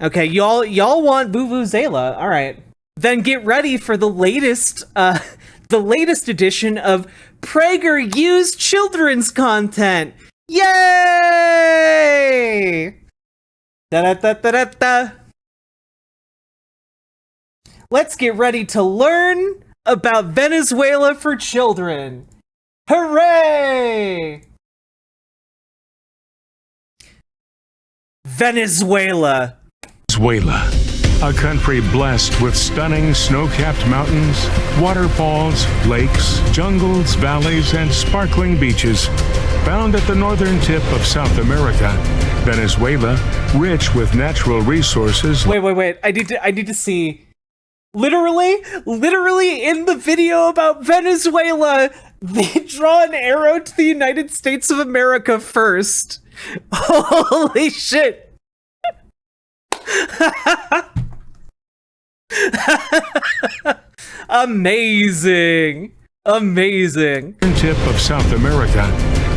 Okay, y'all want Vuvuzela. All right. Then get ready for the latest edition of PragerU's children's content. Yay! Da-da-da-da-da-da. Let's get ready to learn about Venezuela for children. Hooray! Venezuela, a country blessed with stunning snow-capped mountains, waterfalls, lakes, jungles, valleys, and sparkling beaches. Found at the northern tip of South America, Venezuela, rich with natural resources. Wait. I need to see. Literally in the video about Venezuela, they draw an arrow to the United States of America first. Holy shit. Amazing. Tip of South America,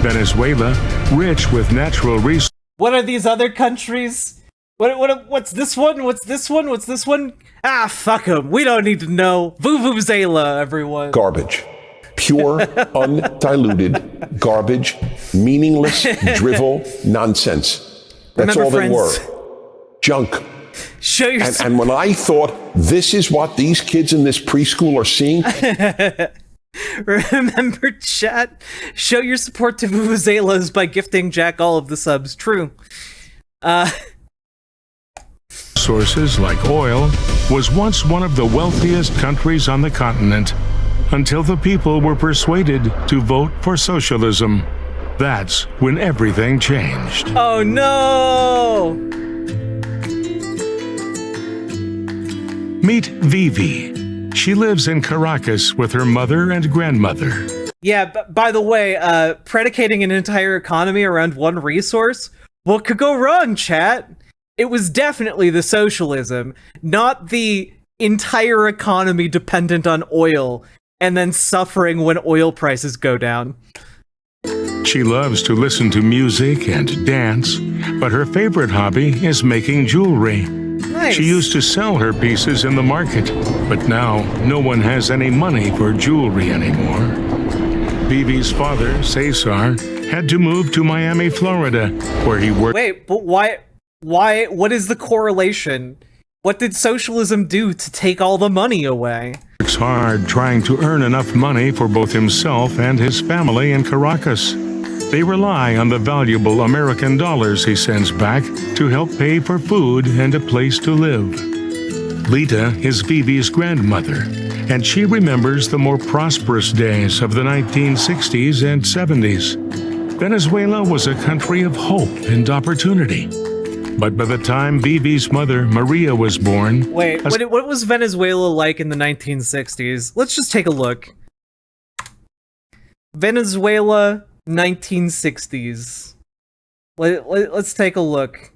Venezuela, rich with natural resources. What are these other countries? What's this one? What's this one? Ah, fuck them. We don't need to know. Vuvuzela, everyone. Garbage. Pure, undiluted garbage, meaningless, drivel, nonsense. That's Remember, all they friends, were. Junk. Show your And when I thought, this is what these kids in this preschool are seeing. Remember, chat, show your support to Vuvuzelas by gifting Jack all of the subs. True. Sources like oil was once one of the wealthiest countries on the continent until the people were persuaded to vote for socialism. That's when everything changed. Oh no! Meet Vivi. She lives in Caracas with her mother and grandmother. Yeah, by the way, predicating an entire economy around one resource? What could go wrong, chat? It was definitely the socialism, not the entire economy dependent on oil and then suffering when oil prices go down. She loves to listen to music and dance, but her favorite hobby is making jewelry. Nice. She used to sell her pieces in the market, but now no one has any money for jewelry anymore. Vivi's father, Cesar, had to move to Miami, Florida, where he worked. Wait, but why, what is the correlation? What did socialism do to take all the money away? Works hard trying to earn enough money for both himself and his family in Caracas. They rely on the valuable American dollars he sends back to help pay for food and a place to live. Lita is Vivi's grandmother, and she remembers the more prosperous days of the 1960s and 70s. Venezuela was a country of hope and opportunity. But by the time Vivi's mother, Maria, was born... Wait, what was Venezuela like in the 1960s? Let's just take a look. Venezuela, 1960s. Let's take a look.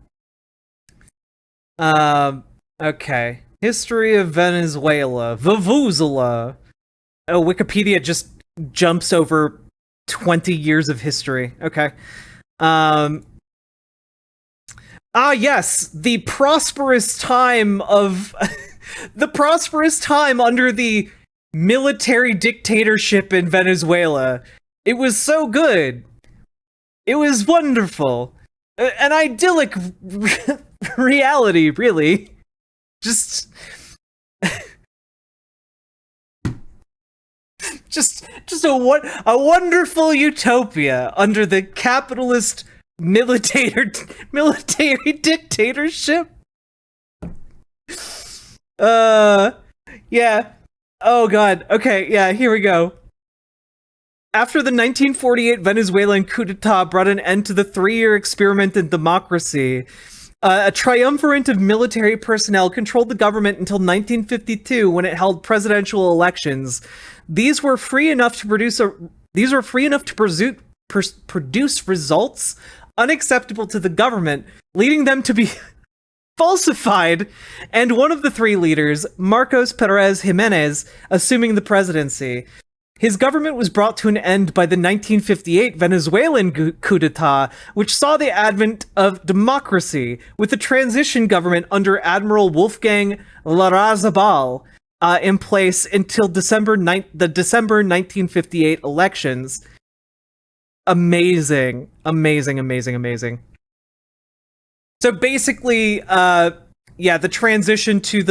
Okay. History of Venezuela. Vuvuzela. Oh, Wikipedia just jumps over 20 years of history. Okay. Yes, the prosperous time of the prosperous time under the military dictatorship in Venezuela. It was so good. It was wonderful. An idyllic reality, really. Just a wonderful utopia under the capitalist military dictatorship. Yeah. Oh god. Okay, yeah, here we go. After the 1948 Venezuelan coup d'etat brought an end to the 3-year experiment in democracy, a triumvirate of military personnel controlled the government until 1952 when it held presidential elections. These were free enough to produce results unacceptable to the government, leading them to be falsified, and one of the 3 leaders, Marcos Perez Jimenez, assuming the presidency. His government was brought to an end by the 1958 Venezuelan coup d'etat, which saw the advent of democracy, with the transition government under Admiral Wolfgang Larrazabal in place until the December 1958 elections. Amazing. So basically, the transition to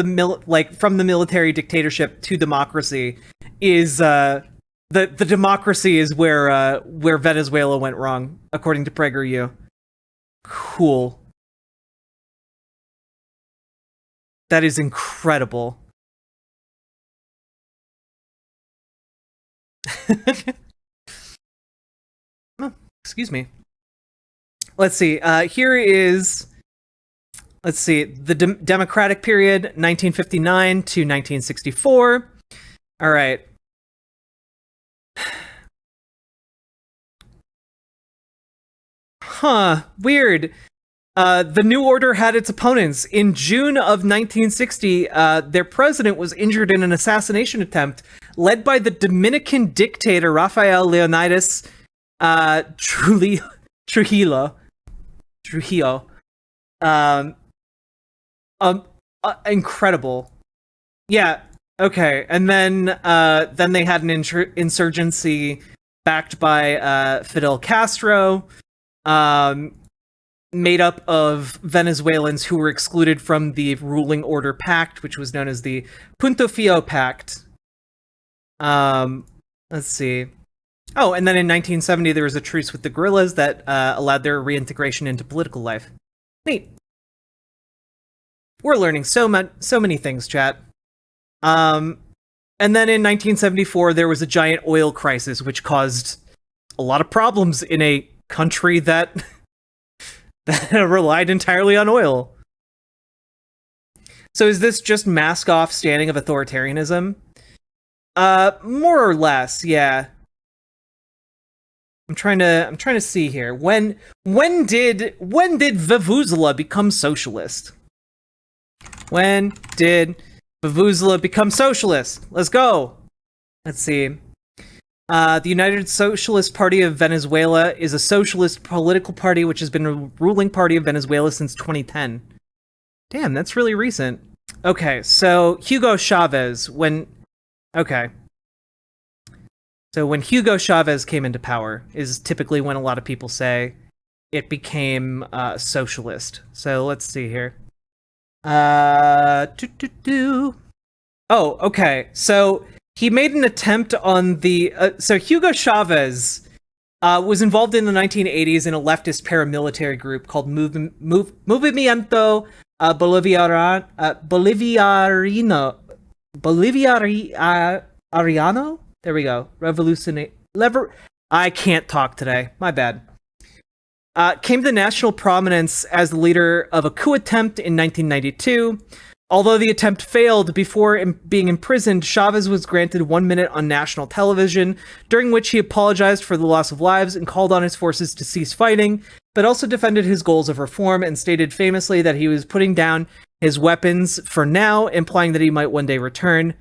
from the military dictatorship to democracy is the democracy is where Venezuela went wrong, according to PragerU. Cool. That is incredible. Excuse me. Let's see. Here is. Let's see. The Democratic period, 1959 to 1964. All right. Huh. Weird. The New Order had its opponents. In June of 1960, their president was injured in an assassination attempt led by the Dominican dictator Rafael Leonidas Trujillo. Incredible. Yeah. Okay. And then they had an insurgency backed by Fidel Castro, made up of Venezuelans who were excluded from the ruling order pact, which was known as the Punto Fio Pact. Let's see. Oh, and then in 1970, there was a truce with the guerrillas that allowed their reintegration into political life. Neat. We're learning so many things, chat. And then in 1974, there was a giant oil crisis, which caused a lot of problems in a country that relied entirely on oil. So is this just mask-off standing of authoritarianism? More or less, yeah. I'm trying to see here. When did Vuvuzela become socialist? When did Vuvuzela become socialist? Let's go. Let's see. The United Socialist Party of Venezuela is a socialist political party which has been a ruling party of Venezuela since 2010. Damn, that's really recent. Okay, so Hugo Chavez, So when Hugo Chavez came into power is typically when a lot of people say it became socialist. So let's see here. Oh, okay. So he made an attempt on the... so Hugo Chavez was involved in the 1980s in a leftist paramilitary group called Movimiento Bolivariano? There we go. I can't talk today. My bad. Came to national prominence as the leader of a coup attempt in 1992. Although the attempt failed, before being imprisoned, Chavez was granted 1 minute on national television, during which he apologized for the loss of lives and called on his forces to cease fighting, but also defended his goals of reform and stated famously that he was putting down his weapons for now, implying that he might one day return.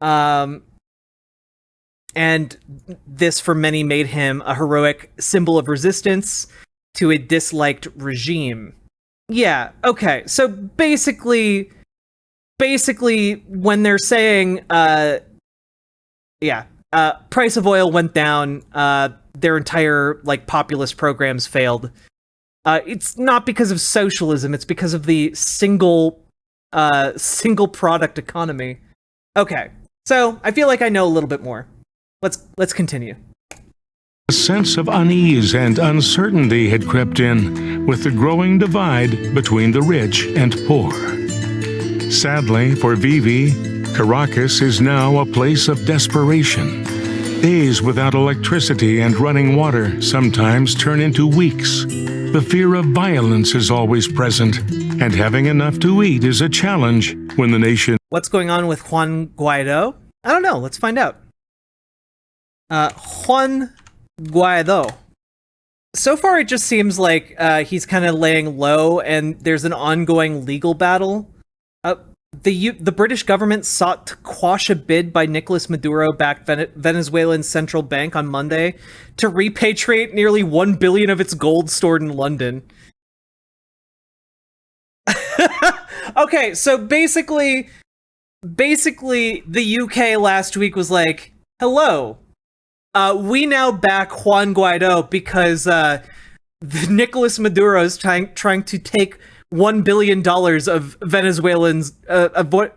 And this, for many, made him a heroic symbol of resistance to a disliked regime. Yeah, okay. So basically, when they're saying, price of oil went down, their entire, populist programs failed. It's not because of socialism, it's because of the single product economy. Okay, so I feel like I know a little bit more. Let's continue. A sense of unease and uncertainty had crept in with the growing divide between the rich and poor. Sadly for Vivi, Caracas is now a place of desperation. Days without electricity and running water sometimes turn into weeks. The fear of violence is always present, and having enough to eat is a challenge when the nation... What's going on with Juan Guaido? I don't know. Let's find out. Juan Guaido. So far, it just seems like he's kind of laying low, and there's an ongoing legal battle. the British government sought to quash a bid by Nicolas Maduro-backed Venezuelan central bank on Monday to repatriate nearly $1 billion of its gold stored in London. Okay, so basically the UK last week was like, hello, we now back Juan Guaido because Nicolas Maduro is trying to take $1 billion of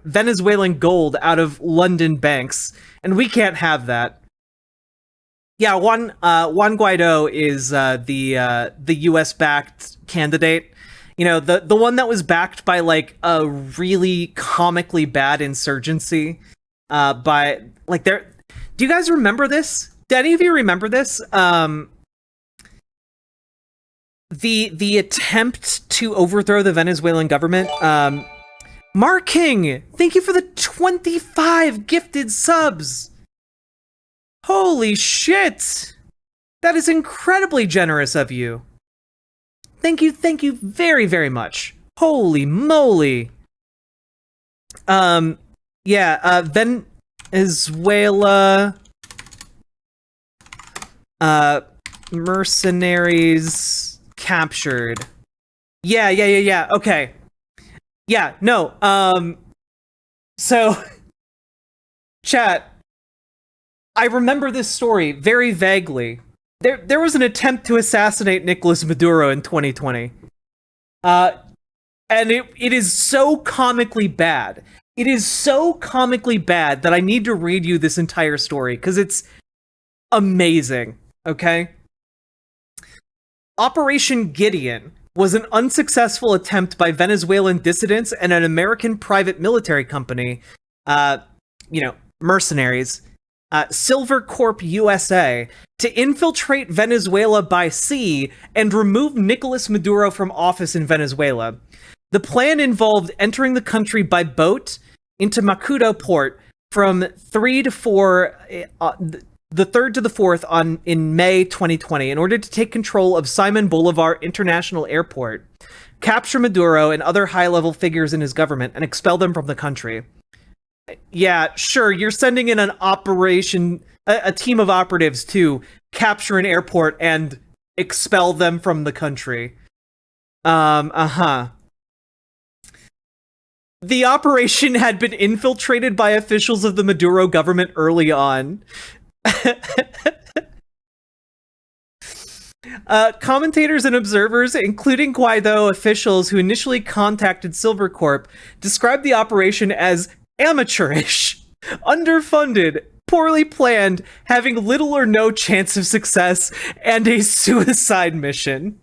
Venezuelan gold out of London banks, and we can't have that. Yeah, Juan Guaido is the US backed candidate. You know, the one that was backed by like a really comically bad insurgency. By like there. Do you guys remember this? Do any of you remember this? The attempt to overthrow the Venezuelan government. Mark King, thank you for the 25 gifted subs. Holy shit! That is incredibly generous of you. Thank you very, very much. Holy moly. Venezuela mercenaries captured. Yeah. Okay. Yeah, no. So chat, I remember this story very vaguely. There was an attempt to assassinate Nicolas Maduro in 2020. And it is so comically bad. It is so comically bad that I need to read you this entire story because it's amazing, okay? Operation Gideon was an unsuccessful attempt by Venezuelan dissidents and an American private military company, mercenaries, Silver Corp USA, to infiltrate Venezuela by sea and remove Nicolas Maduro from office in Venezuela. The plan involved entering the country by boat into Macuto port from the 3rd to the 4th in May 2020 in order to take control of Simon Bolivar International Airport, capture Maduro and other high-level figures in his government, and expel them from the country. Yeah, sure, you're sending in an operation, a team of operatives to capture an airport and expel them from the country. The operation had been infiltrated by officials of the Maduro government early on. Commentators and observers, including Guaido officials who initially contacted Silvercorp, described the operation as amateurish, underfunded, poorly planned, having little or no chance of success, and a suicide mission.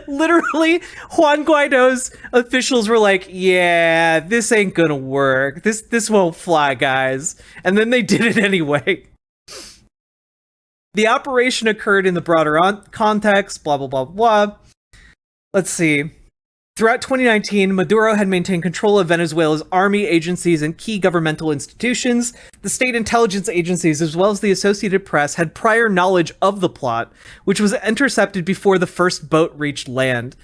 Literally, Juan Guaido's officials were like, yeah, this ain't gonna work. This won't fly, guys. And then they did it anyway. The operation occurred in the broader context, blah, blah, blah, blah. Let's see. Throughout 2019, Maduro had maintained control of Venezuela's army agencies and key governmental institutions. The state intelligence agencies, as well as the Associated Press, had prior knowledge of the plot, which was intercepted before the first boat reached land.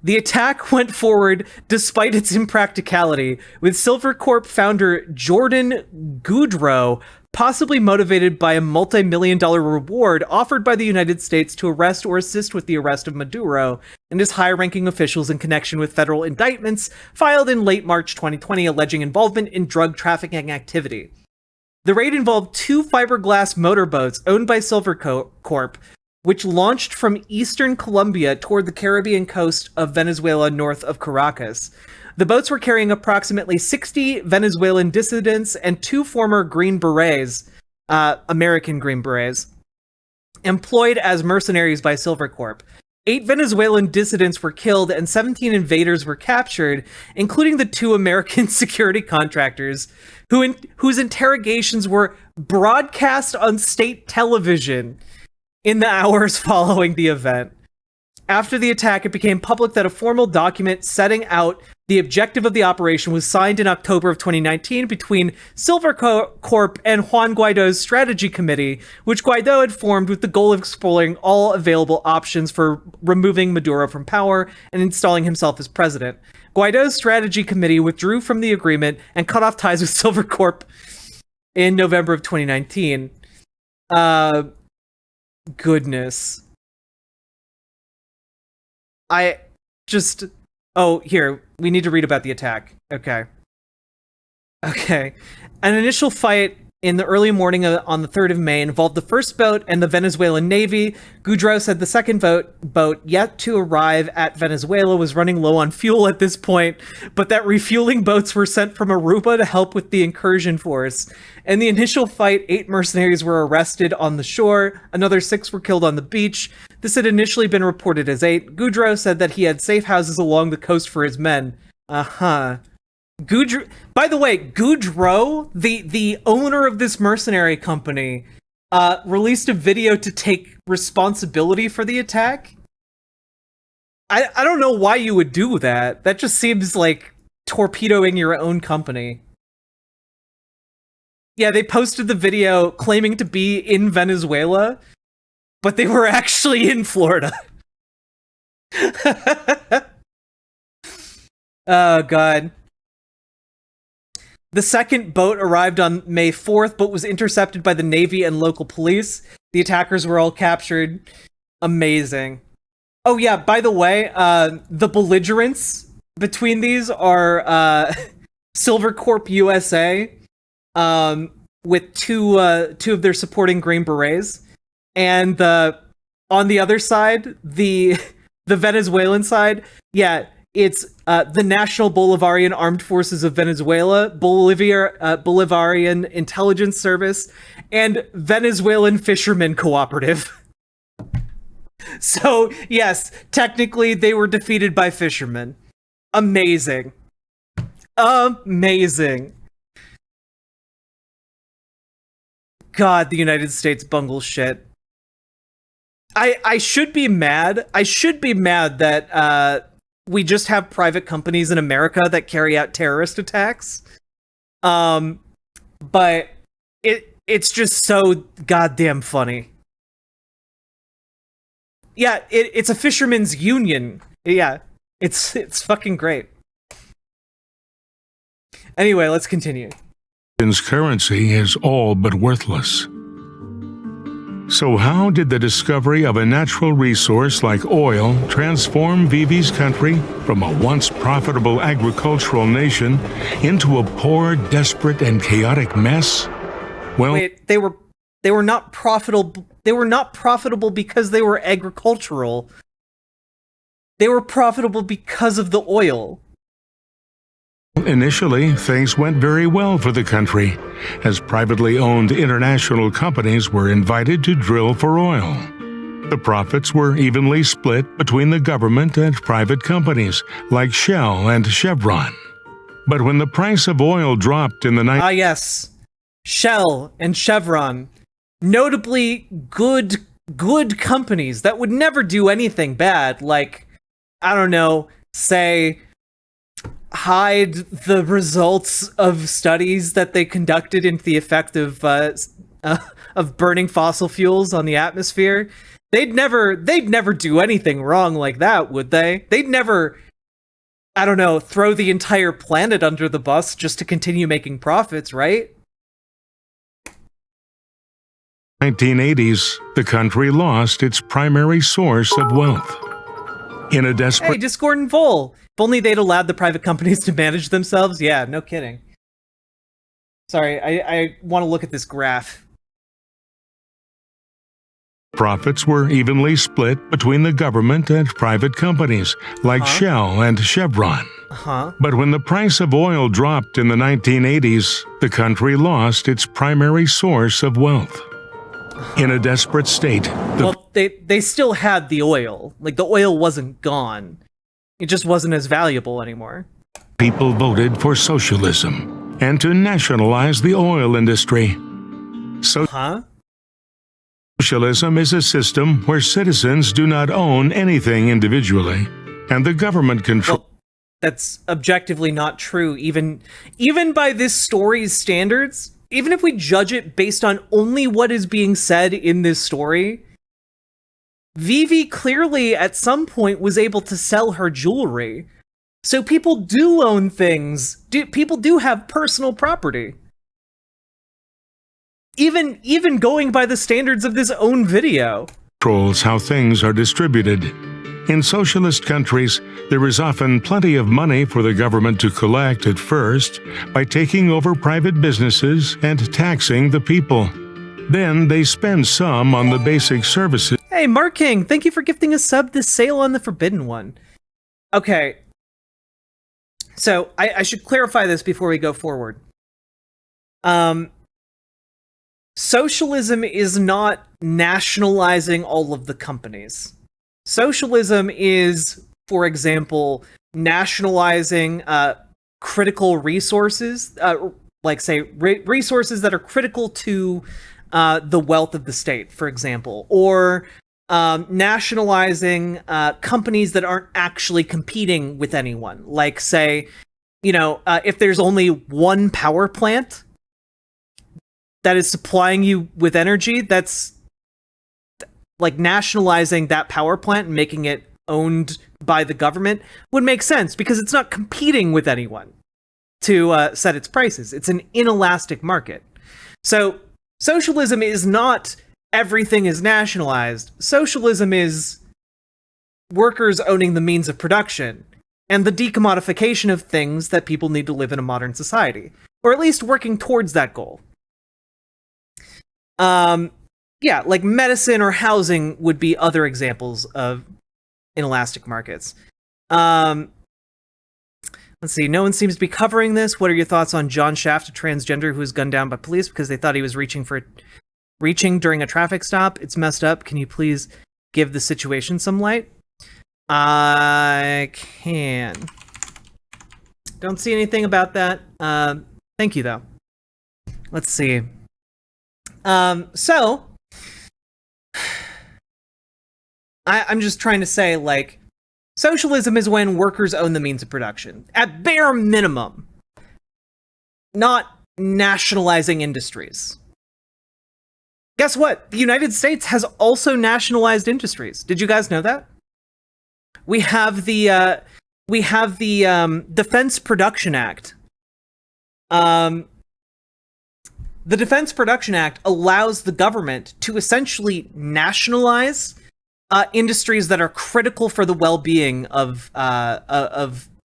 The attack went forward despite its impracticality, with Silvercorp founder Jordan Goudreau possibly motivated by a multi-million-dollar reward offered by the United States to arrest or assist with the arrest of Maduro and his high-ranking officials in connection with federal indictments filed in late March 2020 alleging involvement in drug trafficking activity. The raid involved 2 fiberglass motorboats owned by Silvercorp, which launched from eastern Colombia toward the Caribbean coast of Venezuela north of Caracas. The boats were carrying approximately 60 Venezuelan dissidents and 2 former Green Berets, American Green Berets, employed as mercenaries by Silvercorp. 8 Venezuelan dissidents were killed and 17 invaders were captured, including the 2 American security contractors, whose interrogations were broadcast on state television in the hours following the event. After the attack, it became public that a formal document setting out the objective of the operation was signed in October of 2019 between Silver Corp and Juan Guaido's strategy committee, which Guaido had formed with the goal of exploring all available options for removing Maduro from power and installing himself as president. Guaido's strategy committee withdrew from the agreement and cut off ties with Silver Corp in November of 2019. Goodness. Oh, here, we need to read about the attack. Okay. An initial fight in the early morning on the 3rd of May involved the first boat and the Venezuelan Navy. Goudreau said the second boat yet to arrive at Venezuela was running low on fuel at this point, but that refueling boats were sent from Aruba to help with the incursion force. In the initial fight, 8 mercenaries were arrested on the shore. Another 6 were killed on the beach. This had initially been reported as 8. Goudreau said that he had safe houses along the coast for his men. By the way, Goudreau, the owner of this mercenary company, released a video to take responsibility for the attack. I don't know why you would do that. That just seems like torpedoing your own company. Yeah, they posted the video claiming to be in Venezuela, but they were actually in Florida. Oh, God. The second boat arrived on May 4th, but was intercepted by the Navy and local police. The attackers were all captured. Amazing. Oh, yeah, by the way, the belligerents between these are Silver Corp USA, with two of their supporting Green Berets, and on the other side, the Venezuelan side, yeah, it's the National Bolivarian Armed Forces of Venezuela, Bolivarian Intelligence Service, and Venezuelan Fishermen Cooperative. So, yes, technically they were defeated by fishermen. Amazing. Amazing. God, the United States bungles shit. I should be mad. I should be mad that we just have private companies in America that carry out terrorist attacks. But it's just so goddamn funny. Yeah, it's a fisherman's union. Yeah, it's fucking great. Anyway, let's continue. Currency is all but worthless. So how did the discovery of a natural resource like oil transform Vivi's country from a once profitable agricultural nation into a poor, desperate, and chaotic mess? Well, wait, they were not profitable. They were not profitable because they were agricultural. They were profitable because of the oil. initially, things went very well for the country, as privately owned international companies were invited to drill for oil. The profits were evenly split between the government and private companies, like Shell and Chevron. But when the price of oil dropped in the night... Ah, yes. Shell and Chevron. Notably good companies that would never do anything bad, like, I don't know, say, hide the results of studies that they conducted into the effect of burning fossil fuels on the atmosphere. They'd never do anything wrong like that, would they? They'd never, I don't know, throw the entire planet under the bus just to continue making profits, right? 1980s, the country lost its primary source of wealth. In a desperate... Hey, Discord and Vol! If only they'd allowed the private companies to manage themselves. Yeah, no kidding. Sorry, I want to look at this graph. Profits were evenly split between the government and private companies, like Shell and Chevron. But when the price of oil dropped in the 1980s, the country lost its primary source of wealth. In a desperate state... Well, they still had the oil. Like, the oil wasn't gone. It just wasn't as valuable anymore. People voted for socialism and to nationalize the oil industry. Socialism is a system where citizens do not own anything individually, and the government controls. Well, that's objectively not true. Even by this story's standards, even if we judge it based on only what is being said in this story, Vivi clearly at some point was able to sell her jewelry. So people do own things. People do have personal property. Even going by the standards of this own video. Controls how things are distributed. In socialist countries, there is often plenty of money for the government to collect at first by taking over private businesses and taxing the people. Then they spend some on the basic services. Hey, Mark King, thank you for gifting a sub to Sail on the Forbidden One. Okay. So, I should clarify this before we go forward. Socialism is not nationalizing all of the companies. Socialism is, for example, nationalizing critical resources, like, say, resources that are critical to the wealth of the state, for example, or nationalizing companies that aren't actually competing with anyone. Like, say, if there's only one power plant that is supplying you with energy, that's like nationalizing that power plant and making it owned by the government would make sense because it's not competing with anyone to set its prices. It's an inelastic market. So socialism is not everything is nationalized. Socialism is workers owning the means of production and the decommodification of things that people need to live in a modern society, or at least working towards that goal. Yeah, like medicine or housing would be other examples of inelastic markets. Let's see, no one seems to be covering this. What are your thoughts on John Shaft, a transgender who was gunned down by police because they thought he was reaching during a traffic stop? It's messed up. Can you please give the situation some light? I can. Don't see anything about that. Thank you, though. Let's see. So I'm just trying to say, like, socialism is when workers own the means of production. At bare minimum. Not nationalizing industries. Guess what? The United States has also nationalized industries. Did you guys know that? We have the Defense Production Act. The Defense Production Act allows the government to essentially nationalize industries that are critical for the well-being of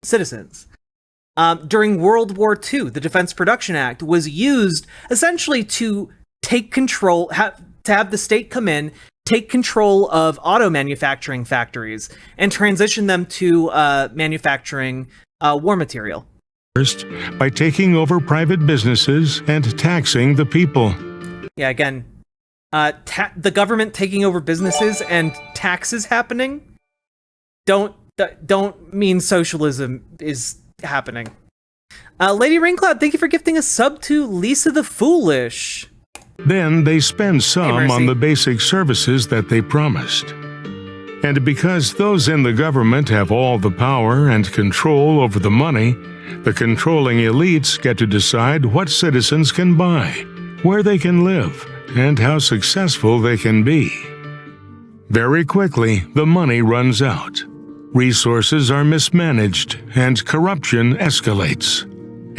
citizens. During World War II, the Defense Production Act was used essentially to take control, to have the state come in, take control of auto manufacturing factories, and transition them to manufacturing war material. First, by taking over private businesses and taxing the people. Yeah, again, the government taking over businesses and taxes happening don't mean socialism is happening. Lady Raincloud, thank you for gifting a sub to Lisa the Foolish. Then they spend some on the basic services that they promised. And because those in the government have all the power and control over the money, the controlling elites get to decide what citizens can buy, where they can live, and how successful they can be. Very quickly, the money runs out. Resources are mismanaged, and corruption escalates.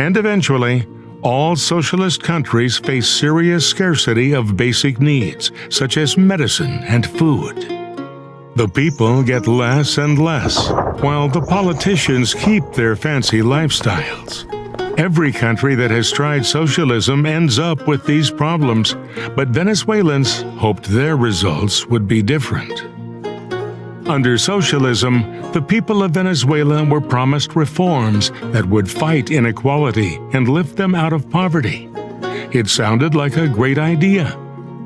And eventually, all socialist countries face serious scarcity of basic needs, such as medicine and food. The people get less and less, while the politicians keep their fancy lifestyles. Every country that has tried socialism ends up with these problems, but Venezuelans hoped their results would be different. Under socialism, the people of Venezuela were promised reforms that would fight inequality and lift them out of poverty. It sounded like a great idea,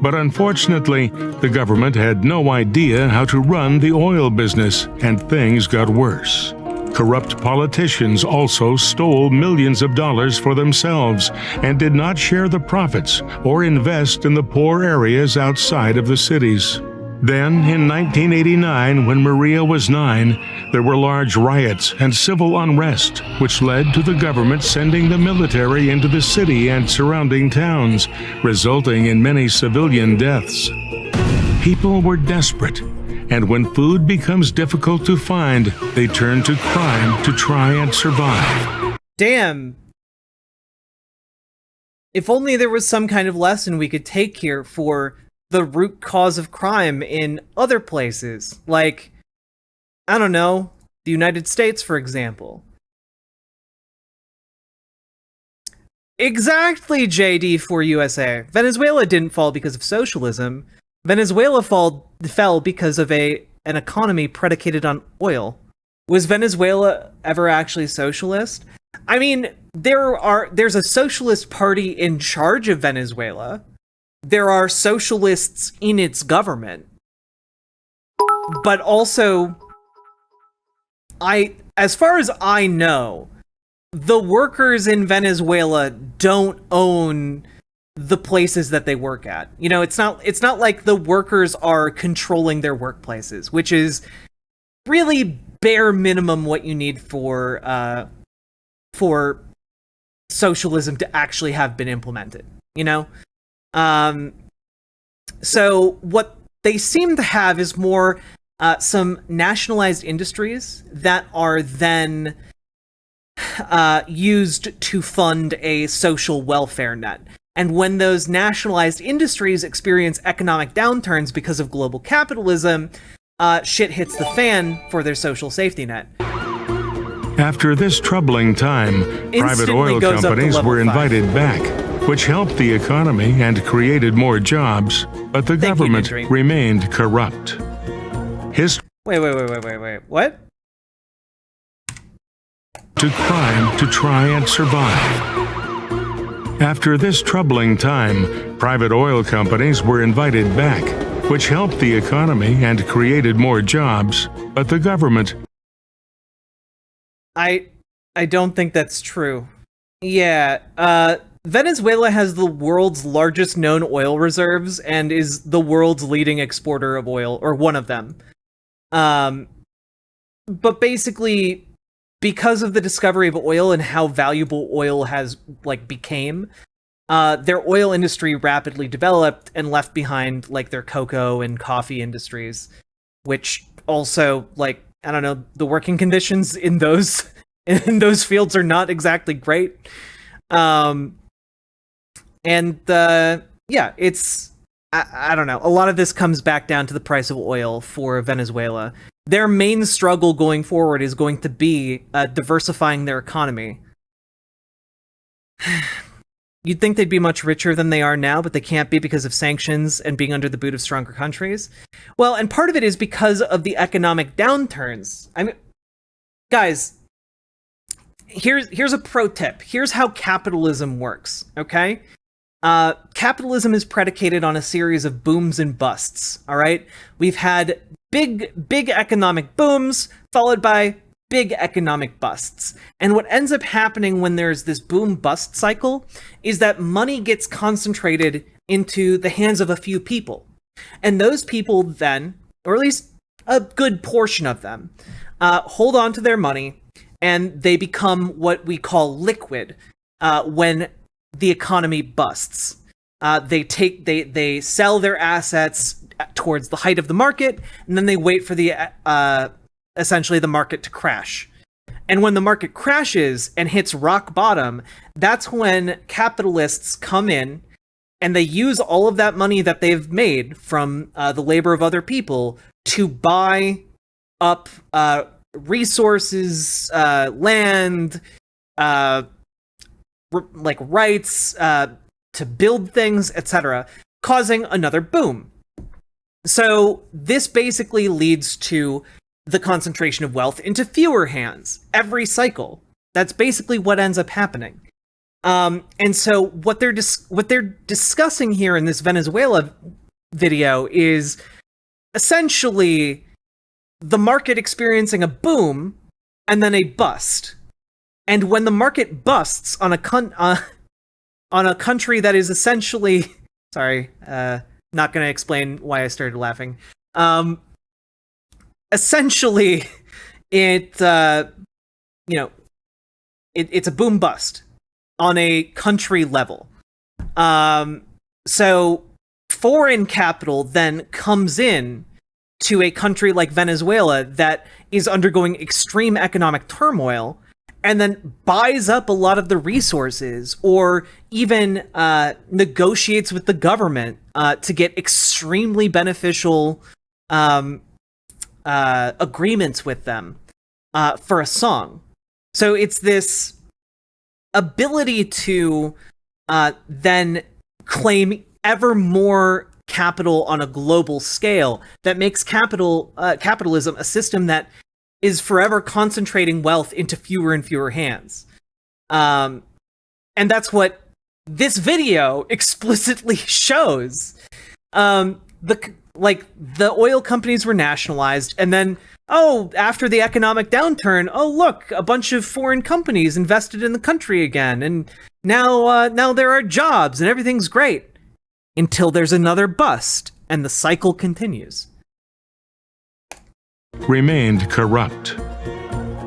but unfortunately, the government had no idea how to run the oil business, and things got worse. Corrupt politicians also stole millions of dollars for themselves and did not share the profits or invest in the poor areas outside of the cities. Then, in 1989, when Maria was 9, there were large riots and civil unrest, which led to the government sending the military into the city and surrounding towns, resulting in many civilian deaths. People were desperate, and when food becomes difficult to find, they turn to crime to try and survive. Damn. If only there was some kind of lesson we could take here for the root cause of crime in other places, like, I don't know, the United States, for example. Exactly, JD for USA. Venezuela didn't fall because of socialism. Venezuela fell because of an economy predicated on oil. Was Venezuela ever actually socialist? I mean, there's a socialist party in charge of Venezuela. There are socialists in its government. But also, as far as I know, the workers in Venezuela don't own the places that they work at. You know, it's not like the workers are controlling their workplaces, which is really bare minimum what you need for socialism to actually have been implemented, you know? So what they seem to have is more some nationalized industries that are then used to fund a social welfare net. And when those nationalized industries experience economic downturns because of global capitalism, shit hits the fan for their social safety net. After this troubling time, private oil companies were invited back, which helped the economy and created more jobs, but the government remained corrupt. Wait. What? To crime to try and survive. After this troubling time, private oil companies were invited back, which helped the economy and created more jobs, but the government... I don't think that's true. Yeah, Venezuela has the world's largest known oil reserves and is the world's leading exporter of oil, or one of them. But basically, because of the discovery of oil and how valuable oil has became, their oil industry rapidly developed and left behind their cocoa and coffee industries, which also I don't know, the working conditions in those fields are not exactly great. Yeah, it's I don't know. A lot of this comes back down to the price of oil for Venezuela. Their main struggle going forward is going to be diversifying their economy. You'd think they'd be much richer than they are now, but they can't be because of sanctions and being under the boot of stronger countries. Well, and part of it is because of the economic downturns. I mean, guys, here's a pro tip. Here's how capitalism works, okay? Capitalism is predicated on a series of booms and busts, all right? We've had big economic booms, followed by big economic busts. And what ends up happening when there's this boom-bust cycle is that money gets concentrated into the hands of a few people. And those people then, or at least a good portion of them, hold on to their money, and they become what we call liquid when the economy busts. They sell their assets towards the height of the market, and then they wait for the essentially the market to crash. And when the market crashes and hits rock bottom, that's when capitalists come in and they use all of that money that they've made from the labor of other people to buy up resources, land, rights to build things, etc., causing another boom. So this basically leads to the concentration of wealth into fewer hands every cycle. That's basically what ends up happening. And so what they're discussing here in this Venezuela video is essentially the market experiencing a boom and then a bust. And when the market busts on a country that is essentially, sorry, not going to explain why I started laughing. Essentially, it's a boom bust on a country level. So foreign capital then comes in to a country like Venezuela that is undergoing extreme economic turmoil, and then buys up a lot of the resources, or even negotiates with the government to get extremely beneficial agreements with them for a song. So it's this ability to then claim ever more capital on a global scale that makes capitalism a system that is forever concentrating wealth into fewer and fewer hands. And that's what this video explicitly shows. The oil companies were nationalized, and then, after the economic downturn, look, a bunch of foreign companies invested in the country again, and now there are jobs and everything's great. Until there's another bust, and the cycle continues. Remained corrupt.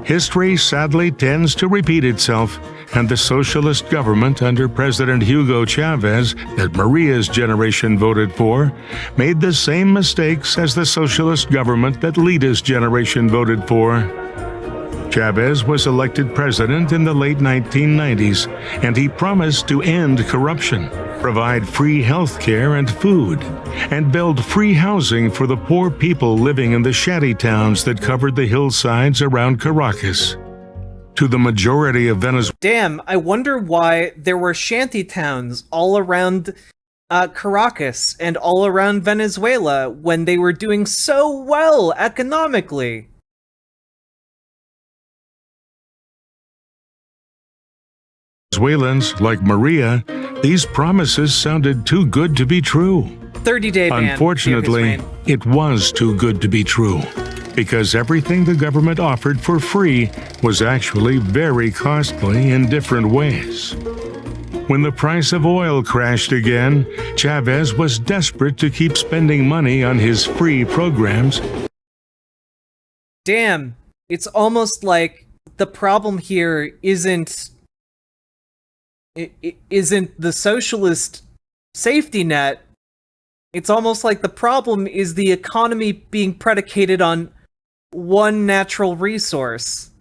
History sadly tends to repeat itself, and the socialist government under President Hugo Chavez that Maria's generation voted for made the same mistakes as the socialist government that Lita's generation voted for. Chavez was elected president in the late 1990s, and he promised to end corruption, provide free health care and food, and build free housing for the poor people living in the shanty towns that covered the hillsides around Caracas. To the majority of Venezuela. Damn, I wonder why there were shanty towns all around Caracas and all around Venezuela when they were doing so well economically. Venezuelans like Maria, these promises sounded too good to be true. 30-day ban. Unfortunately, it was too good to be true, because everything the government offered for free was actually very costly in different ways. When the price of oil crashed again, Chavez was desperate to keep spending money on his free programs. Damn, it's almost like the problem here isn't the socialist safety net. It's almost like the problem is the economy being predicated on one natural resource.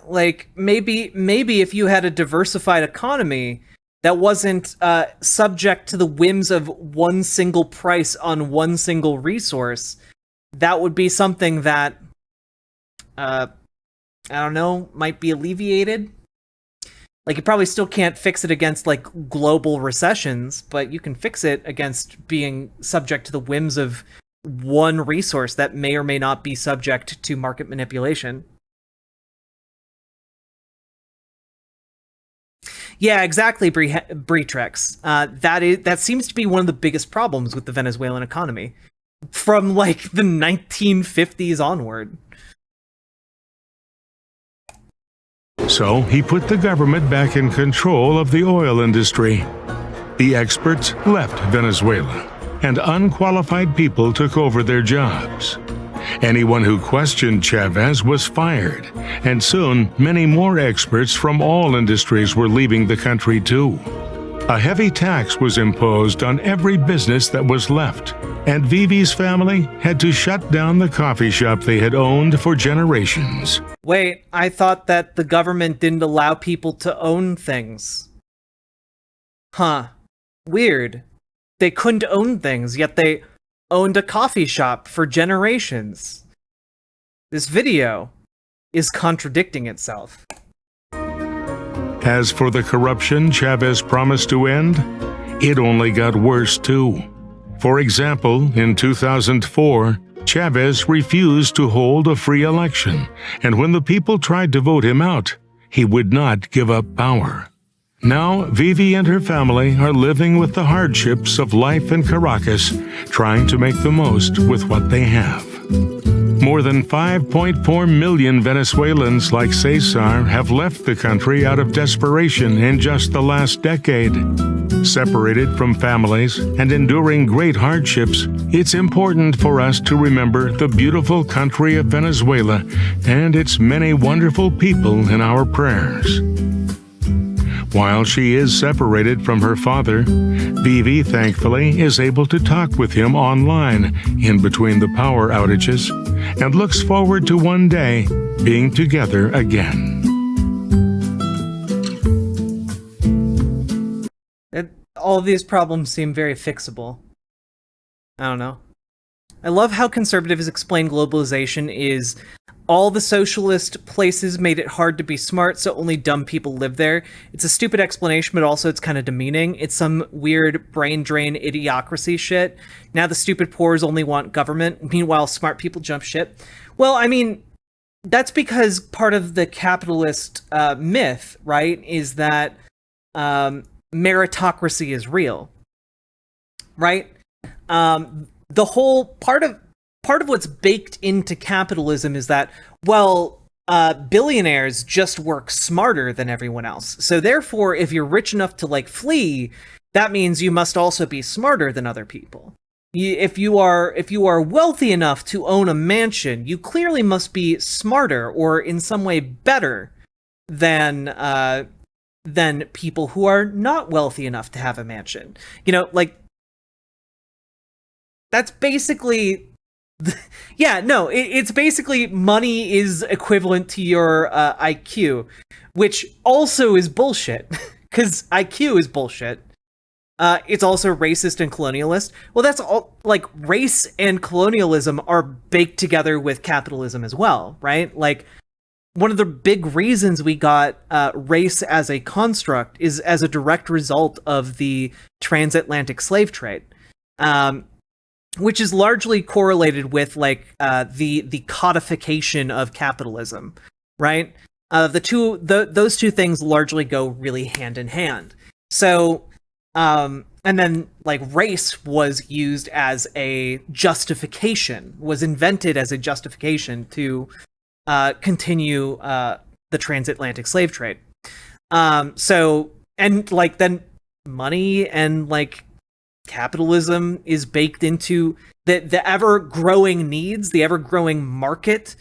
Like, maybe if you had a diversified economy that wasn't subject to the whims of one single price on one single resource, that would be something that I don't know, might be alleviated. Like, you probably still can't fix it against, like, global recessions, but you can fix it against being subject to the whims of one resource that may or may not be subject to market manipulation. Yeah, exactly, Breetrex. That seems to be one of the biggest problems with the Venezuelan economy from, like, the 1950s onward. So he put the government back in control of the oil industry. The experts left Venezuela, and unqualified people took over their jobs. Anyone who questioned Chavez was fired, and soon many more experts from all industries were leaving the country too. A heavy tax was imposed on every business that was left, and Vivi's family had to shut down the coffee shop they had owned for generations. Wait, I thought that the government didn't allow people to own things. Huh. Weird. They couldn't own things, yet they owned a coffee shop for generations. This video is contradicting itself. As for the corruption Chavez promised to end, it only got worse too. For example, in 2004, Chavez refused to hold a free election, and when the people tried to vote him out, he would not give up power. Now, Vivi and her family are living with the hardships of life in Caracas, trying to make the most with what they have. More than 5.4 million Venezuelans like Cesar have left the country out of desperation in just the last decade. Separated from families and enduring great hardships, it's important for us to remember the beautiful country of Venezuela and its many wonderful people in our prayers. While she is separated from her father, Vivi thankfully is able to talk with him online in between the power outages and looks forward to one day being together again. All of these problems seem very fixable. I don't know. I love how conservatives explain globalization is all the socialist places made it hard to be smart, so only dumb people live there. It's a stupid explanation, but also it's kind of demeaning. It's some weird brain drain idiocracy shit. Now the stupid poors only want government, meanwhile smart people jump ship. Well, I mean, that's because part of the capitalist myth, right, is that meritocracy is real, right? The whole part of what's baked into capitalism is that, well, billionaires just work smarter than everyone else. So therefore, if you're rich enough to like flee, that means you must also be smarter than other people. If you are wealthy enough to own a mansion, you clearly must be smarter or in some way better than people who are not wealthy enough to have a mansion. You know, like, that's basically, yeah, no, it's basically money is equivalent to your IQ, which also is bullshit, because IQ is bullshit. It's also racist and colonialist. Well, that's all, like, race and colonialism are baked together with capitalism as well, right? Like, one of the big reasons we got race as a construct is as a direct result of the transatlantic slave trade, which is largely correlated with like the codification of capitalism, right? Those two things largely go really hand in hand. So, and then like race was used as a justification, was invented as a justification to continue the transatlantic slave trade. So, and like then money and like capitalism is baked into the ever-growing needs, the ever-growing market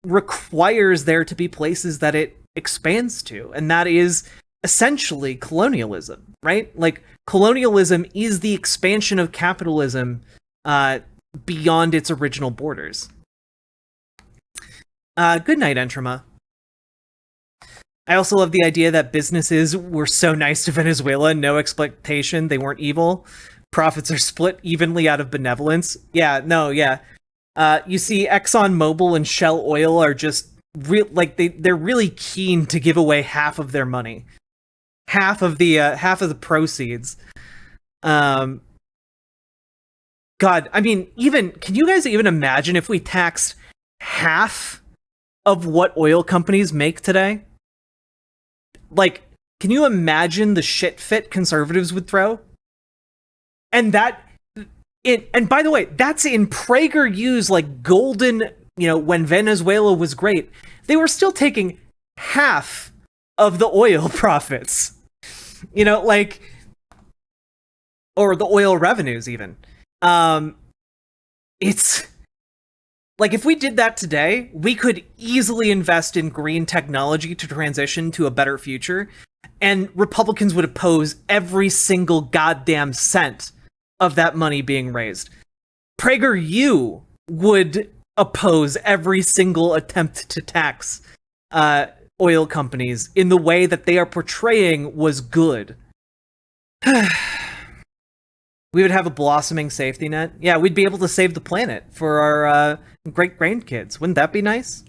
requires there to be places that it expands to, and that is essentially colonialism, right? Like, colonialism is the expansion of capitalism beyond its original borders. Good night, Entrama. I also love the idea that businesses were so nice to Venezuela, no exploitation, they weren't evil. Profits are split evenly out of benevolence. Yeah, no, yeah. You see, ExxonMobil and Shell Oil are just they're really keen to give away half of their money, half of the proceeds. God, I mean, can you guys even imagine if we taxed half of what oil companies make today? Like, can you imagine the shit fit conservatives would throw? And and by the way, that's in PragerU's like golden, when Venezuela was great, they were still taking half of the oil profits, like, or the oil revenues even. It's like, if we did that today, we could easily invest in green technology to transition to a better future, and Republicans would oppose every single goddamn cent of that money being raised. PragerU would oppose every single attempt to tax oil companies in the way that they are portraying was good. We would have a blossoming safety net. Yeah, we'd be able to save the planet for our great grandkids. Wouldn't that be nice?